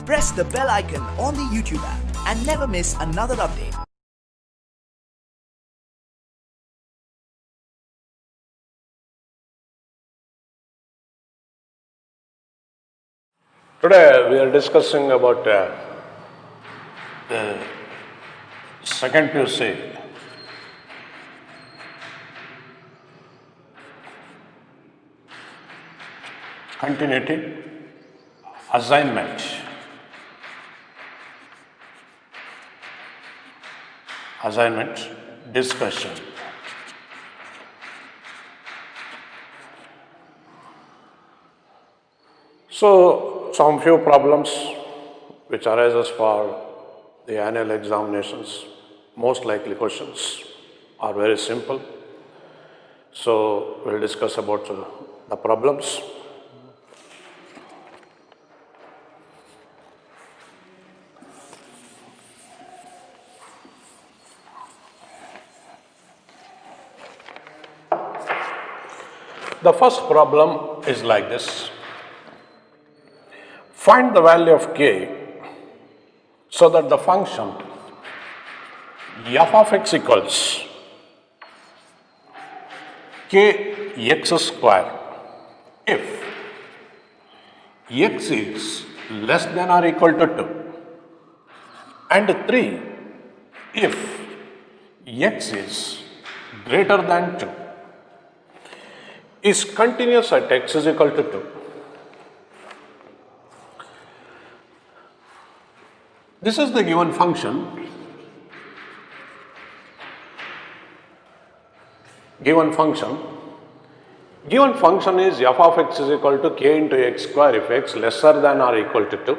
press the bell icon on the YouTube app and never miss another update. Today we are discussing about the second PUC continuity assignment. Assignment discussion. So, some few problems which arises for the annual examinations, most likely questions are very simple. So, we'll discuss about the problems. The first problem is like this. Find the value of k so that the function f of x equals kx square if x is less than or equal to 2 and 3 if x is greater than 2 is continuous at x is equal to 2. This is the given function. Given function is f of x is equal to k into x square if x lesser than or equal to 2.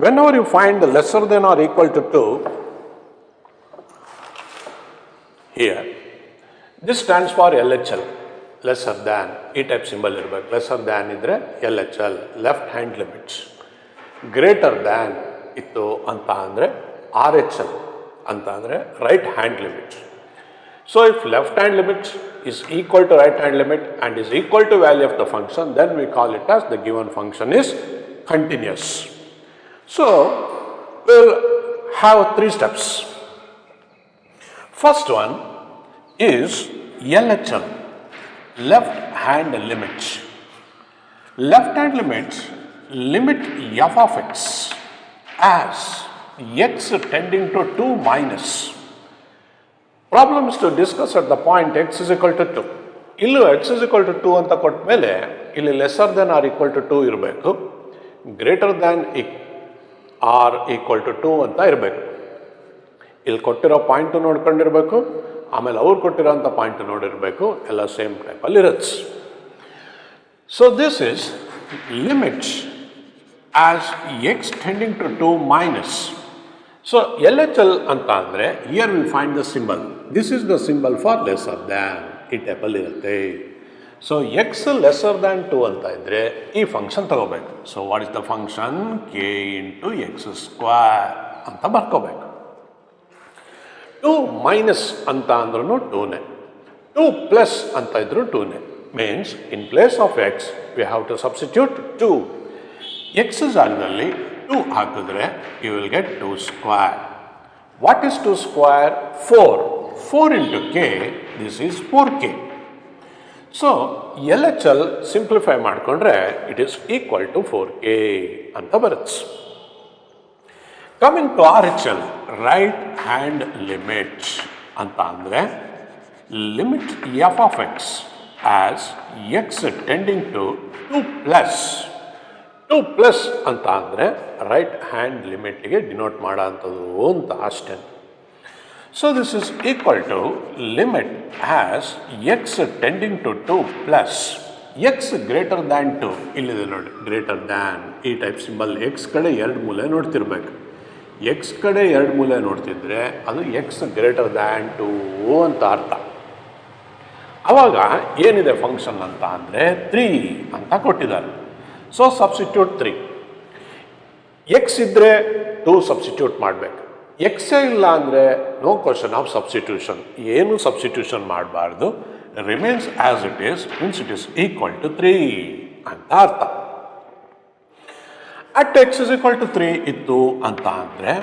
Whenever you find the lesser than or equal to 2, here, this stands for LHL, lesser than, E type symbol irಬೇಕು, lesser than idre LHL, left hand limits. Greater than ಇತ್ತು ಅಂತ ಅಂದರೆ RHL ಅಂತ ಅಂದರೆ right hand limit. So if left hand limit is equal to right hand limit and is equal to value of the function, then we call it as the given function is continuous. So we'll have 3 steps. First one is LHL, left hand limit. Left hand limit limit f of x as x tending to 2 minus. Problem is to discuss at the point x is equal to 2. Illu x is equal to 2 anta kotta mele illi lesser than or equal to 2 irbeku, greater than or equal to 2 anta irbeku. Illi kottiro point nodkondirbeku, ಆಮೇಲೆ ಅವ್ರು ಕೊಟ್ಟಿರೋಂಥ point ನೋಡಿರಬೇಕು, ಎಲ್ಲ same ಟೈಪಲ್ಲಿ ಇರುತ್ತೆ. So this is limit as x tending to 2 minus. So L H L ಅಂತ ಅಂದರೆ here we find the symbol. This is the symbol for lesser than, ಈ ಟೈಪಲ್ಲಿ ಇರುತ್ತೆ. ಸೊ ಎಕ್ಸ್ ಲೆಸರ್ ದ್ಯಾನ್ 2 ಅಂತ ಇದ್ದರೆ ಈ ಫಂಕ್ಷನ್ ತಗೋಬೇಕು. So what is the function? K into X square ಅಂತ ಬರ್ಕೋಬೇಕು. 2 ಮೈನಸ್ ಅಂತ ಅಂದ್ರೂ 2ನೇ, 2 ಪ್ಲಸ್ ಅಂತ ಇದ್ರು 2ನೇ. Means in place of x we have to substitute 2. X ಜಾಗದಲ್ಲಿ 2 ಹಾಕಿದ್ರೆ you will get 2 square. What is 2 square? 4. 4 into k, this is 4k. So L H L simplify ಮಾಡಿಕೊಂಡ್ರೆ it is equal to 4k ಅಂತ ಬರುತ್ತೆ. Coming to RHL, right hand limit ಅಂತ ಅಂದರೆ limit f of x as x tending to 2 plus. 2 plus ಅಂತ ಅಂದರೆ right hand limitಗೆ denote ಮಾಡೋ ಅಂಥದ್ದು ಅಂತ ಅಷ್ಟೇ. So this is equal to limit as x tending to 2 plus x greater than 2. ಇಲ್ಲಿದೆ ನೋಡಿ, greater than, ಈ ಟೈಪ್ ಸಿಂಬಲ್ x ಕಡೆ 2 ಮೂಲೆ ನೋಡ್ತಿರ್ಬೇಕು. ಎಕ್ಸ್ ಕಡೆ 2 ಮೂಲೆ ನೋಡ್ತಿದ್ರೆ ಅದು ಎಕ್ಸ್ ಗ್ರೇಟರ್ ದ್ಯಾನ್ 2 ಅಂತ ಅರ್ಥ. ಆವಾಗ ಏನಿದೆ ಫಂಕ್ಷನ್ ಅಂತ ಅಂದರೆ 3 ಅಂತ ಕೊಟ್ಟಿದ್ದಾರೆ. So substitute 3. ಎಕ್ಸ್ ಇದ್ದರೆ 2 ಸಬ್ಸ್ಟಿಟ್ಯೂಟ್ ಮಾಡಬೇಕು. ಎಕ್ಸೇ ಇಲ್ಲ ಅಂದರೆ ನೋ ಕ್ವಶನ್ ಆಫ್ ಸಬ್ಸ್ಟಿಟ್ಯೂಷನ್, ಏನು ಸಬ್ಸ್ಟಿಟ್ಯೂಷನ್ ಮಾಡಬಾರ್ದು. Remains as it is, means it is equal to 3 ಅಂತ ಅರ್ಥ. At x is equal to 3 ಇತ್ತು ಅಂತ ಅಂದರೆ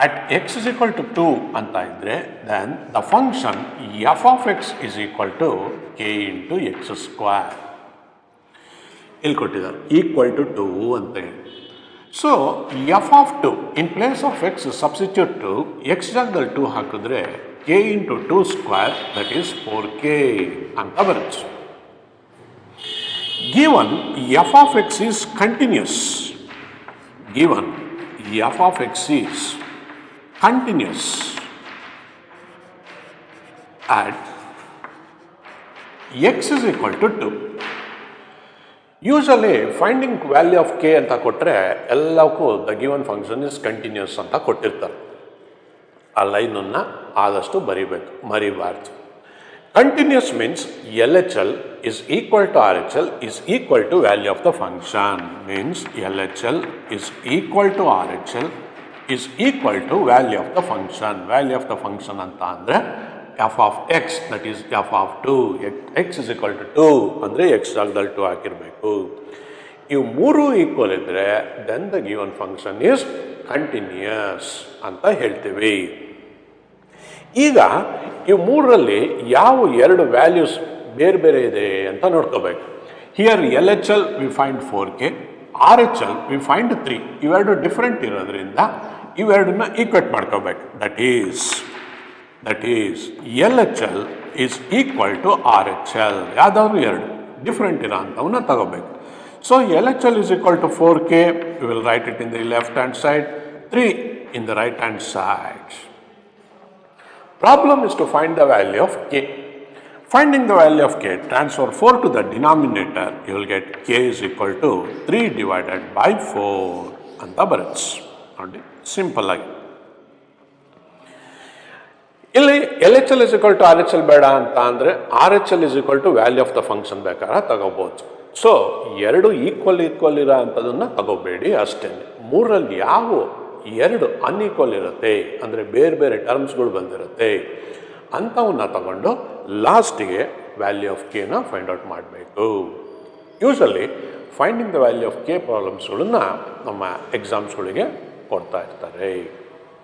at x is equal to 2 ಅಂತ ಇದ್ದರೆ then the function f of x is equal to k into x square. ಇಲ್ಲಿ ಕೊಟ್ಟಿದ್ದಾರೆ equal to 2 ಅಂತ ಹೇಳಿ. So f of 2 in place of x substitute two x ಜಾಗದಲ್ಲಿ 2 ಹಾಕಿದ್ರೆ k into 2 square that is 4k ಅಂತ ಬರುತ್ತೆ. Given f of x is continuous, given f of x is continuous at x is equal to 2. Usually finding value of k ಅಂತ ಕೊಟ್ಟರೆ ಎಲ್ಲಕ್ಕೂ the given function is continuous ಅಂತ ಕೊಟ್ಟಿರ್ತಾರೆ. ಆ ಲೈನನ್ನು ಆದಷ್ಟು ಮರಿಬಾರ್ದು. Continuous means L H L is equal to R H L is equal to value of the function. Means L H L is equal to R H L is equal to value of the function. Value of the function ಅಂತ ಅಂದರೆ f of x, that is f of 2. x is equal to 2 ಅಂದರೆ x ಜಾಗದಲ್ಲಿ 2 ಹಾಕಿರಬೇಕು. ಇವು ಮೂರು equal ಇದ್ದರೆ then the given function is continuous ಅಂತ ಹೇಳ್ತೀವಿ. ಈಗ ಇವು ಮೂರರಲ್ಲಿ ಯಾವ ಎರಡು ವ್ಯಾಲ್ಯೂಸ್ ಬೇರೆ ಬೇರೆ ಇದೆ ಅಂತ ನೋಡ್ಕೋಬೇಕು. Here L H L we find 4k, R H L we find 3. ಇವೆರಡು ಡಿಫ್ರೆಂಟ್ ಇರೋದ್ರಿಂದ ಇವೆರಡನ್ನ ಈಕ್ವೇಟ್ ಮಾಡ್ಕೋಬೇಕು. That is L H L is equal to R H L. ಯಾವುದಾದ್ರು ಎರಡು ಡಿಫ್ರೆಂಟ್ ಇರೋ ಅಂಥವನ್ನ ತಗೋಬೇಕು. So L H L is equal to 4k, you will write it in the left hand side, 3 in the right hand side. Problem is to find the value of k. Finding the value of k, transfer 4 to the denominator, you will get k is equal to 3 divided by 4 ಅಂತ ಬರುತ್ತೆ. ನೋಡಿ simple ಆಗಿ. ಇಲ್ಲಿ L H L is equal to R H L ಬೇಡ ಅಂತ ಅಂದರೆ R H L is equal to value of the function ಬೇಕಾದ್ರೆ ತಗೋಬಹುದು. ಸೊ ಎರಡು ಈಕ್ವಲ್ ಇರೋ ಅಂಥದನ್ನು ತಗೋಬೇಡಿ ಅಷ್ಟೇ. ಮೂರಲ್ಲಿ ಯಾವ ಎರಡು ಅನ್ಈಕ್ವಲ್ ಇರುತ್ತೆ ಅಂದರೆ ಬೇರೆ ಬೇರೆ ಟರ್ಮ್ಸ್ಗಳು ಬಂದಿರುತ್ತೆ ಅಂಥವನ್ನ ತಗೊಂಡು ಲಾಸ್ಟಿಗೆ ವ್ಯಾಲ್ಯೂ ಆಫ್ ಕೆನ ಫೈಂಡ್ ಔಟ್ ಮಾಡಬೇಕು. Usually finding the value of k ಪ್ರಾಬ್ಲಮ್ಸ್ಗಳನ್ನ ನಮ್ಮ ಎಕ್ಸಾಮ್ಸ್ಗಳಿಗೆ ಕೊಡ್ತಾ ಇರ್ತಾರೆ.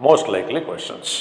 Most likely questions.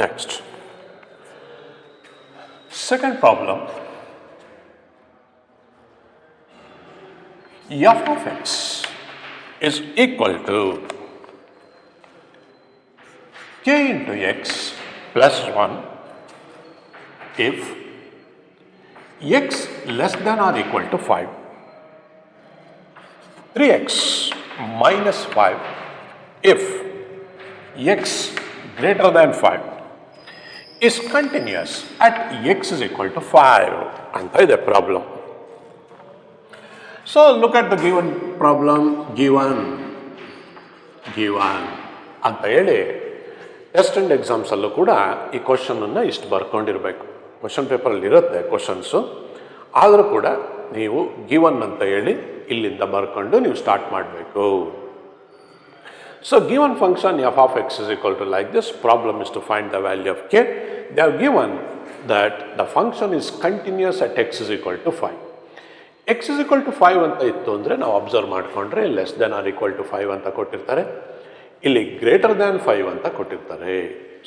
Next, second problem, f of x is equal to k into x plus 1 if x less than or equal to 5, 3x minus 5 if x greater than 5 is continuous at x is equal to 5 ಅಂತ ಇದೆ problem. So look at the given problem. Given ಅಂತ ಹೇಳಿ test and ಎಕ್ಸಾಮ್ಸಲ್ಲೂ ಕೂಡ ಈ ಕ್ವಶನನ್ನು ಇಷ್ಟು ಬರ್ಕೊಂಡಿರಬೇಕು. Question ಪೇಪರಲ್ಲಿ ಇರುತ್ತೆ questions, ಆದರೂ ಕೂಡ ನೀವು ಗಿವನ್ ಅಂತ ಹೇಳಿ ಇಲ್ಲಿಂದ ಬರ್ಕೊಂಡು ನೀವು ಸ್ಟಾರ್ಟ್ ಮಾಡಬೇಕು. So given function f of x is equal to like this. Problem is to find the value of k. They have given that the function is continuous at x is equal to 5. x is equal to 5 ಅಂತ ಇತ್ತು ಅಂದರೆ ನಾವು observe ಮಾಡಿಕೊಂಡ್ರೆ less than or equal to 5 ಅಂತ ಕೊಟ್ಟಿರ್ತಾರೆ, ಇಲ್ಲಿ greater than 5 ಅಂತ ಕೊಟ್ಟಿರ್ತಾರೆ.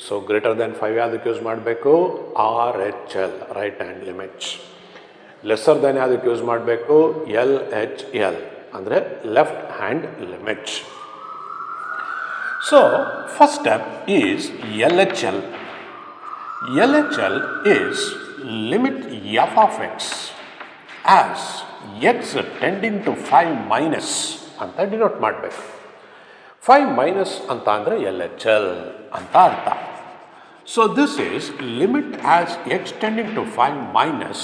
ಸೊ ಗ್ರೇಟರ್ ದ್ಯಾನ್ 5 ಯಾವುದಕ್ಕೆ ಯೂಸ್ ಮಾಡಬೇಕು? R H L, right hand limits. Lesser than ಯಾವುದಕ್ಕೆ ಯೂಸ್ ಮಾಡಬೇಕು? ಎಲ್ ಎಚ್ ಎಲ್ ಅಂದರೆ left hand limits. So, first step is LHL. LHL is limit f of x as x tending to 5 minus ಅಂತ denote ಮಾಡಬೇಕು. 5 minus ಅಂತ ಅಂದರೆ LHL ಅಂತ ಅರ್ಥ. So this is limit as x tending to 5 minus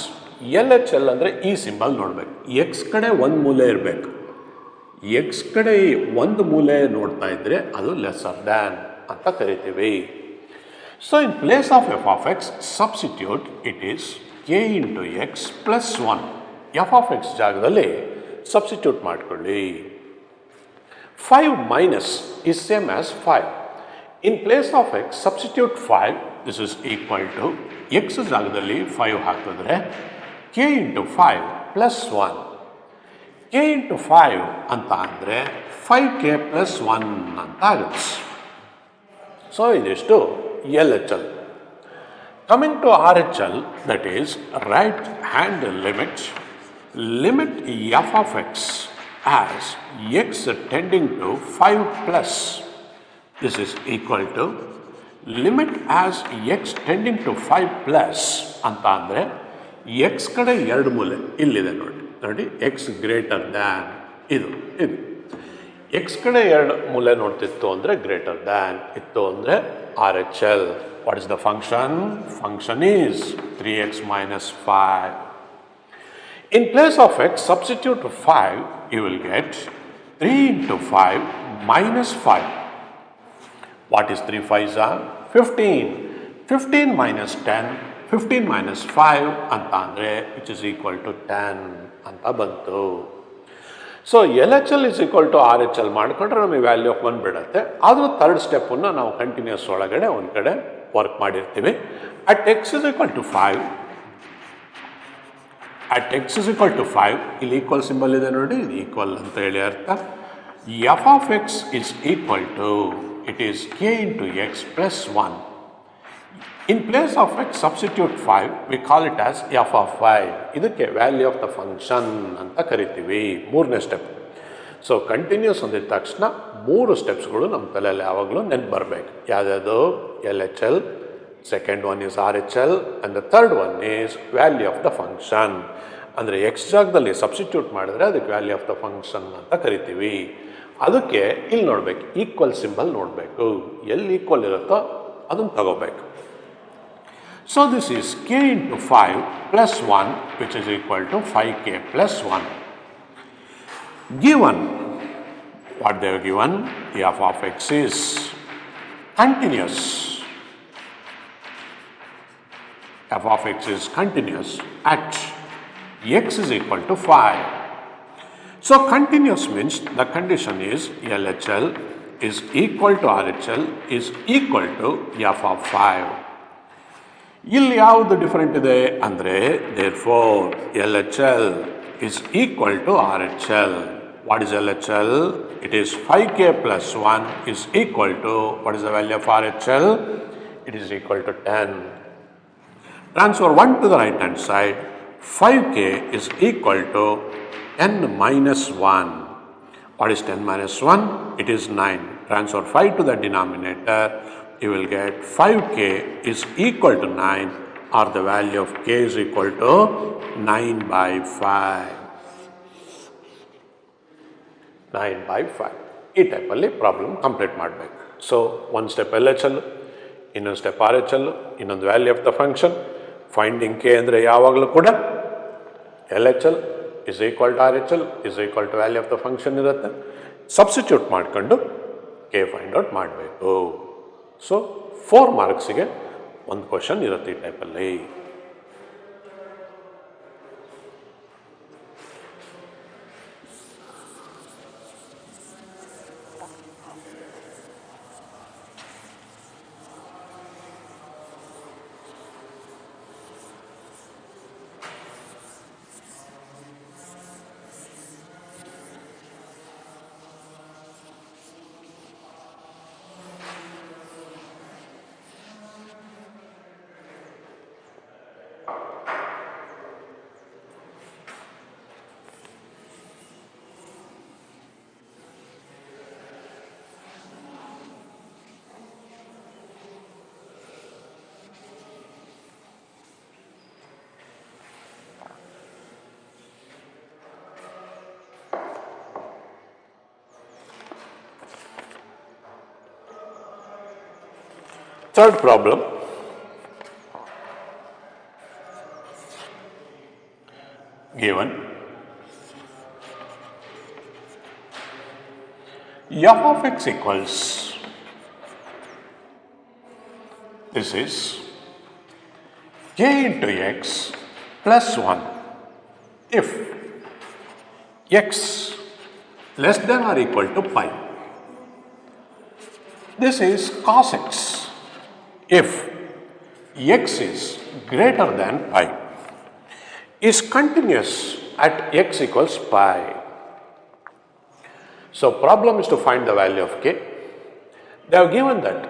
LHL ಅಂದರೆ ಈ symbol ನೋಡಬೇಕು. X ಕಡೆ ಒಂದು ಮೂಲೆ ಇರಬೇಕು. ಎಕ್ಸ್ ಕಡೆ ಒಂದು ಮೂಲೆ ನೋಡ್ತಾ ಇದ್ರೆ ಅದು ಲೆಸರ್ ದ್ಯಾನ್ ಅಂತ ಕರಿತೀವಿ. So in place of F of x substitute it is K into X plus 1. F of X ಜಾಗದಲ್ಲಿ ಸಬ್ಸ್ಟಿಟ್ಯೂಟ್ ಮಾಡ್ಕೊಳ್ಳಿ. 5 minus is same as 5. In place of x, substitute 5. This is equal to x ಜಾಗದಲ್ಲಿ 5 ಹಾಕಿದ್ರೆ k into 5 plus 1. k into 5 ಅಂತ ಅಂದರೆ 5k plus 1 ಅಂತ ಆಗುತ್ತೆ. So ಇದಿಷ್ಟು LHL. Coming to RHL, that is right hand limit. Limit f of x as x tending to 5 plus. This is equal to limit as x tending to 5 plus ಅಂತ ಅಂದರೆ x ಕಡೆ ಎರಡು ಮೂಲೆ ಇಲ್ಲಿದೆ ನೋಡಿ x ಗ್ರೇಟರ್ ದ್ಯಾನ್ ಇದು x ಕಡೆ ಎರಡು ಮೂಲೆ ನೋಡ್ತಿತ್ತು ಅಂದರೆ ಗ್ರೇಟರ್ ದ್ಯಾನ್ ಇತ್ತು ಅಂದರೆ RHL. What is the function? Function is 3x minus 5. In place of x, substitute 5, you will get 3 into 5 minus 5. What is 3 5s are? 15. 15 minus 10, 15 minus 5 ಅಂತ ಅಂದರೆ which is equal to 10 ಅಂತ ಬಂತು. So LHL is equal to RHL ಮಾಡಿಕೊಂಡ್ರೆ ನಮಗೆ value of 1 ಬಿಡುತ್ತೆ. ಆದರೂ third ಸ್ಟೆಪ್ಪನ್ನು ನಾವು continuous ಒಳಗಡೆ ಒಂದು ಕಡೆ ವರ್ಕ್ ಮಾಡಿರ್ತೀವಿ. At x is equal to 5. At x is equal to 5, ಇಲ್ಲಿ ಈಕ್ವಲ್ ಸಿಂಬಲ್ ಇದೆ ನೋಡಿ, ಇದು ಈಕ್ವಲ್ ಅಂತ ಹೇಳಿ ಅರ್ಥ. f of x is equal to, it is k into x plus 1. In place of x, substitute 5, we call it as f of 5. ಇದಕ್ಕೆ value of the function ಅಂತ ಕರಿತೀವಿ. ಮೂರನೇ ಸ್ಟೆಪ್. ಸೊ ಕಂಟಿನ್ಯೂಸ್ ಅಂದಿದ ತಕ್ಷಣ 3 ಸ್ಟೆಪ್ಸ್ಗಳು ನಮ್ಮ ತಲೆಯಲ್ಲಿ ಯಾವಾಗಲೂ ನೆನ್ಪು ಬರಬೇಕು. ಯಾವುದ್ಯಾವುದು? LHL. Second one is RHL and the third one is value of the function. ಅಂದರೆ ಎಕ್ಸ್ ಜಾಗದಲ್ಲಿ ಸಬ್ಸ್ಟಿಟ್ಯೂಟ್ ಮಾಡಿದ್ರೆ ಅದಕ್ಕೆ ವ್ಯಾಲ್ಯೂ ಆಫ್ ದ ಫಂಕ್ಷನ್ ಅಂತ ಕರಿತೀವಿ. ಅದಕ್ಕೆ ಇಲ್ಲಿ ನೋಡಬೇಕು, ಈಕ್ವಲ್ ಸಿಂಬಲ್ ನೋಡಬೇಕು. ಎಲ್ಲಿ ಈಕ್ವಲ್ ಇರುತ್ತೋ ಅದನ್ನು ತಗೋಬೇಕು. So this is k into 5 plus 1 which is equal to 5k plus 1. Given, what they have given, f of x is continuous. f of x is continuous at x is equal to 5. So continuous means the condition is LHL is equal to RHL is equal to f of 5. ಇಲ್ಲಿ ಯಾವುದು different ಇದೆ ಅಂದರೆ therefore LHL is equal to RHL. What is LHL? It is 5k plus 1 is equal to, what is the value of RHL? It is equal to 10. Transfer 1 to the right hand side. 5k is equal to 10 minus 1. What is 10 minus 1? It is 9. Transfer 5 to the denominator. You will get 5k is equal to 9, or the value of k is equal to 9 by 5. 9 by 5. ಈ ಟೈಪಲ್ಲಿ problem complete ಮಾಡಬೇಕು. So ಒಂದು step LHL, ಇನ್ನೊಂದು step RHL, ಇನ್ನೊಂದು value of the function. Finding K ಅಂದರೆ ಯಾವಾಗಲೂ ಕೂಡ LHL is equal to RHL is equal to value of the function ಇರುತ್ತೆ. ಸಬ್ಸ್ಟಿಟ್ಯೂಟ್ ಮಾಡ್ಕೊಂಡು ಕೆ ಫೈಂಡ್ ಔಟ್ ಮಾಡಬೇಕು. ಸೊ 4 ಮಾರ್ಕ್ಸಿಗೆ ಒಂದು ಕ್ವಶನ್ ಇರುತ್ತೆ ಈ ಟೈಪಲ್ಲಿ. Third problem, given f of x equals, this is k into x plus 1 if x less than or equal to pi. This is cos x if x is greater than pi, is continuous at x equals pi. So problem is to find the value of k. They have given that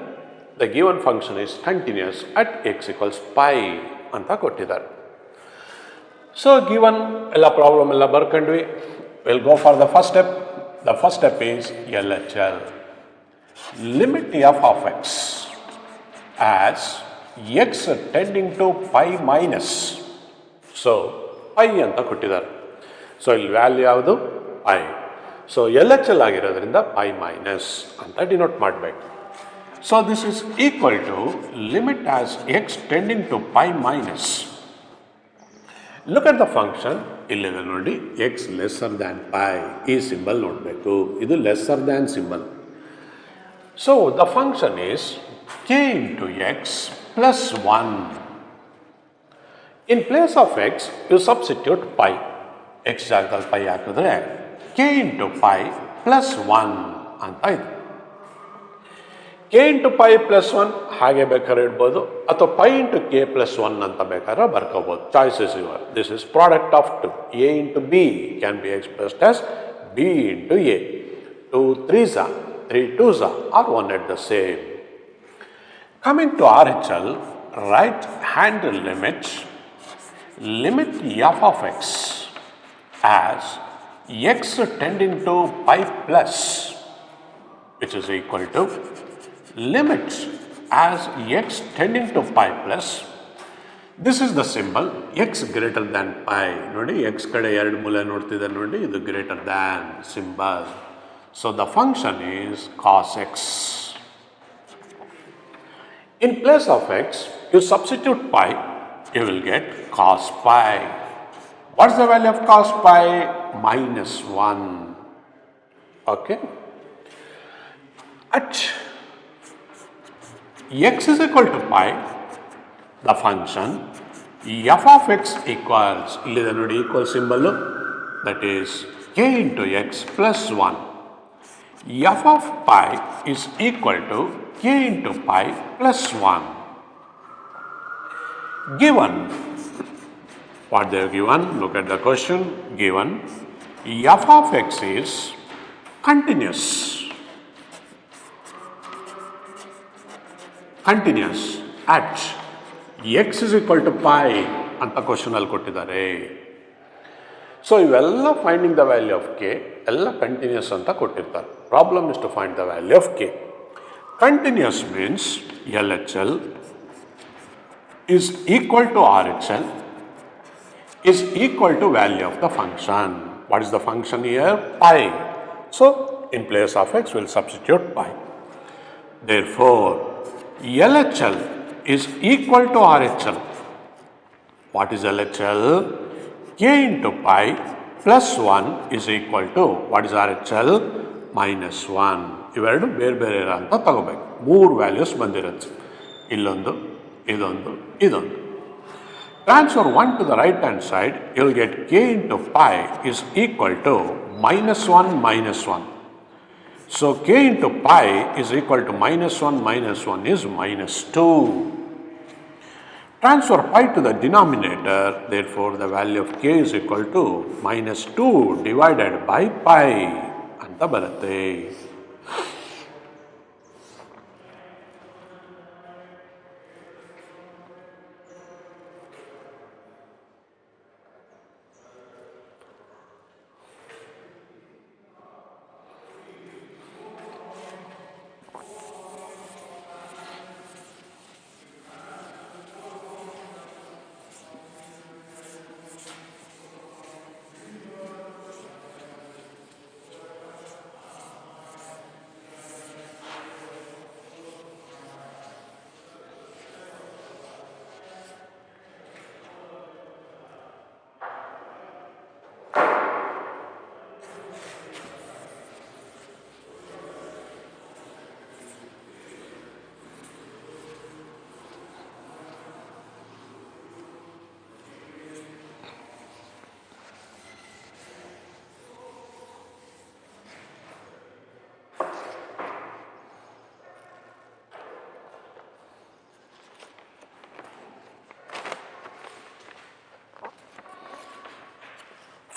the given function is continuous at x equals pi ಅಂತ ಕೊಟ್ಟಿದ್ದಾರೆ. So given ಎಲ್ಲ problem ಎಲ್ಲ ಬರ್ಕೊಂಡ್ವಿ. We'll go for the first step. The first step is LHL. Limit f of x as x tending to pi minus. So pi ಅಂತ ಕೊಟ್ಟಿದ್ದಾರೆ. So ಇಲ್ಲಿ value ಯಾವುದು? pi. So LHL ಆಗಿರೋದ್ರಿಂದ pi minus ಅಂತ denote ಮಾಡಬೇಕು. So this is equal to limit as x tending to pi minus. Look at the function. ಇಲ್ಲಿದೆ ನೋಡಿ, x lesser than pi. ಈ ಸಿಂಬಲ್ ನೋಡಬೇಕು. ಇದು lesser than symbol. So the function is k into x plus 1. In place of x, you substitute pi. x ಜಾಗದಲ್ಲಿ pi ಹಾಕಿದ್ರೆ k into pi plus 1 ಅಂತ ಇದೆ. k into pi plus 1 ಹಾಗೆ ಬೇಕಾದ್ರೆ ಇಡ್ಬೋದು, ಅಥವಾ pi into k plus 1 ಅಂತ ಬೇಕಾದ್ರೆ ಬರ್ಕೋಬೋದು. Choice is yours. This is product of 2. a into b can be expressed as b into a. 2 3s are, 3 2s are 1 at the same. Coming to RHL, right hand limit f of x as x tending to pi plus, which is equal to limit as x tending to pi plus. This is the symbol x greater than pi. ನೋಡಿ x ಕಡೆ ಎರಡು ಮೂಲೆ ನೋಡ್ತಿದೆ ನೋಡಿ, ಇದು greater than symbol. So the function is cos x. In place of x, you substitute pi, you will get cos pi. What's the value of cos pi? Minus 1. Okay. At x is equal to pi, the function f of x equals, ಇಲ್ಲಿದೆ ನೋಡಿ equal symbol, that is k into x plus 1. f of pi is equal to k into pi plus 1. Given, what they have given, look at the question, given f of x is continuous at x is equal to pi ಅಂತ question ಅಲ್ಲಿ ಕೊಟ್ಟಿದ್ದಾರೆ. So ಇವೆಲ್ಲ finding the value of K ಎಲ್ಲ continuous ಅಂತ ಕೊಟ್ಟಿರ್ತಾರೆ. Problem is to find the value of K. Continuous means LHL is equal to RHL is equal to value of the function. What is the function here? Pi. So in place of x, we'll substitute pi. Therefore, LHL is equal to RHL. What is LHL? K into pi plus 1 is equal to, what is RHL? Minus 1. ಇವೆರಡು ಬೇರೆ ಬೇರೆ ಅಂತ ತಗೋಬೇಕು. ಮೂರು values ಬಂದಿರುತ್ತೆ, ಇಲ್ಲೊಂದು, ಇದೊಂದು, ಇದೊಂದು. Transfer 1 to the right hand side, you will get k into pi is equal to minus 1 minus 1. So k into pi is equal to minus 1 is minus 2. Transfer pi to the denominator, therefore the value of k is equal to minus 2 divided by pi ಅಂತ ಬರುತ್ತೆ.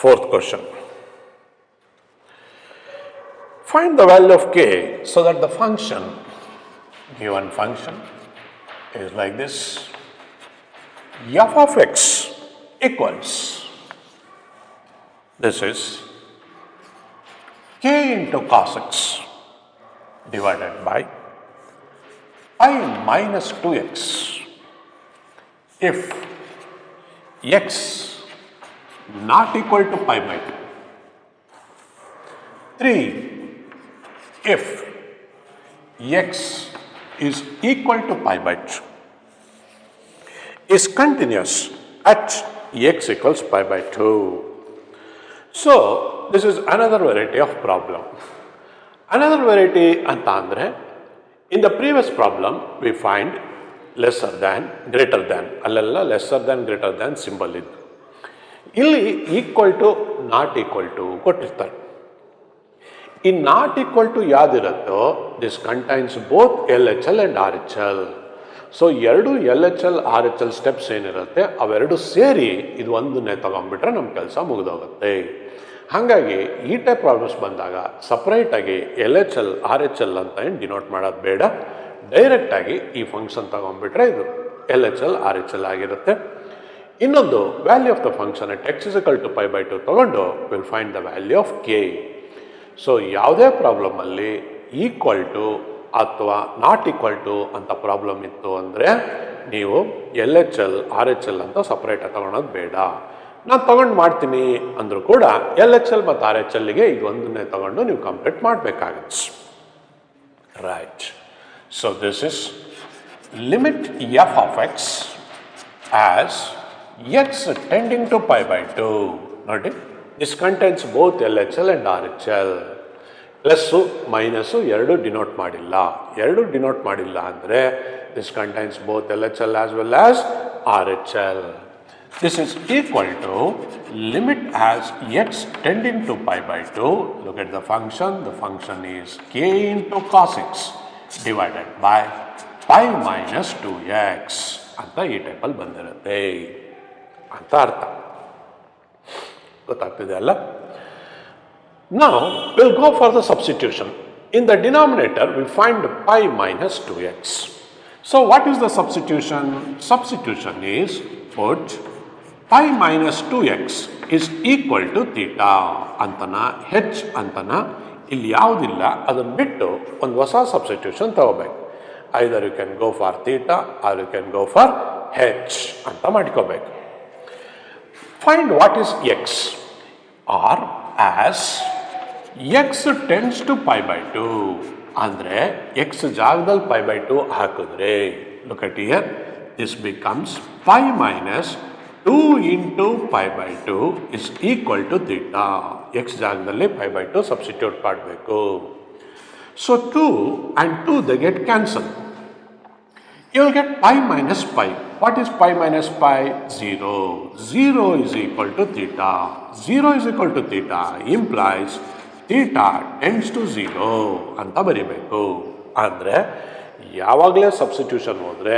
Fourth question. Find the value of k so that the function, given function, is like this. F of x equals, this is k into cos x divided by pi minus 2x if x not equal to pi by 2. 3. If x is equal to pi by 2, is continuous at x equals pi by 2. So, this is another variety of problem. Another variety anta andre, in the previous problem we find lesser than, greater than, allella lesser than, greater than symbol iddu. Illi equal to, not equal to ಕೊಟ್ಟಿರ್ತಾರೆ. ಈ not equal to ಯಾವುದಿರುತ್ತೋ this contains both LHL and RHL. So ಎರಡು LHL RHL steps ಏನಿರುತ್ತೆ ಅವೆರಡು ಸೇರಿ ಇದು ಒಂದನ್ನೇ ತಗೊಂಡ್ಬಿಟ್ರೆ ನಮ್ಮ ಕೆಲಸ ಮುಗಿದೋಗುತ್ತೆ. ಹಾಗಾಗಿ ಈ ಟೈಪ್ ಪ್ರಾಬ್ಲಮ್ಸ್ ಬಂದಾಗ ಸಪ್ರೇಟಾಗಿ LHL RHL ಅಂತ ಏನು ಡಿನೋಟ್ ಮಾಡೋದು ಬೇಡ, ಡೈರೆಕ್ಟಾಗಿ ಈ ಫಂಕ್ಷನ್ ತಗೊಂಡ್ಬಿಟ್ರೆ ಇದು LHL RHL ಆಗಿರುತ್ತೆ. ಇನ್ನೊಂದು value of the function at x is equal to pi by 2 ತಗೊಂಡು will find the value of k. So ಯಾವುದೇ ಪ್ರಾಬ್ಲಮಲ್ಲಿ ಈಕ್ವಲ್ ಟು ಅಥವಾ ನಾಟ್ ಈಕ್ವಲ್ ಟು ಅಂತ ಪ್ರಾಬ್ಲಮ್ ಇತ್ತು ಅಂದರೆ ನೀವು LHL RHL ಅಂತ ಸಪ್ರೇಟಾಗಿ ತಗೊಳೋದು ಬೇಡ. ನಾನು ತಗೊಂಡು ಮಾಡ್ತೀನಿ ಅಂದರೂ ಕೂಡ LHL ಮತ್ತು RHLಗೆ ಇದು ಒಂದನ್ನೇ ತಗೊಂಡು ನೀವು ಕಂಪ್ಲೀಟ್ ಮಾಡಬೇಕಾಗತ್ತೆ. Right. So this is limit f of x as x tending to pi by 2. ನೋಡಿ, this contains both LHL and RHL. Plus minus ಎರಡು ಡಿನೋಟ್ ಮಾಡಿಲ್ಲ. ಎರಡು ಡಿನೋಟ್ ಮಾಡಿಲ್ಲ ಅಂದರೆ this contains both LHL as well as RHL. This is equal to limit as x tending to pi by 2. Look at the function. The function is k into cos x divided by pi minus 2x ಅಂತ ಈ ಟೈಪಲ್ಲಿ ಬಂದಿರುತ್ತೆ ಅಂತ ಅರ್ಥ. ಗೊತ್ತಾಗ್ತಿದೆ ಅಲ್ಲ? Now we'll go for the substitution. In the denominator we find pi minus 2x. So what is the substitution? Substitution is put pi minus 2x is equal to theta ಅಂತನ h ಅಂತನ ಇಲ್ಲಿ ಯಾವುದಿಲ್ಲ ಅದನ್ನು ಬಿಟ್ಟು ಒಂದು ಹೊಸ ಸಬ್ಸ್ಟಿಟ್ಯೂಷನ್ ತಗೋಬೇಕು. either you can go for theta or you can go for h ಅಂತ ಮಾಡ್ಕೋಬೇಕು. Find what is x, or as x tends to pi by 2 ಅಂದರೆ x ಜಾಗದಲ್ಲಿ pi by 2 ಹಾಕಿದ್ರೆ, look at here, this becomes pi minus 2 into pi by 2 is equal to theta. x ಜಾಗದಲ್ಲಿ pi by 2 substitute ಮಾಡಬೇಕು. So 2 and 2 they get cancelled. You will get pi minus pi. What is pi minus pi? 0. 0 is equal to theta. 0 is equal to theta implies theta tends to 0 ಅಂತ ಬರೀಬೇಕು. ಅಂದರೆ ಯಾವಾಗಲೇ substitution ಹೋದರೆ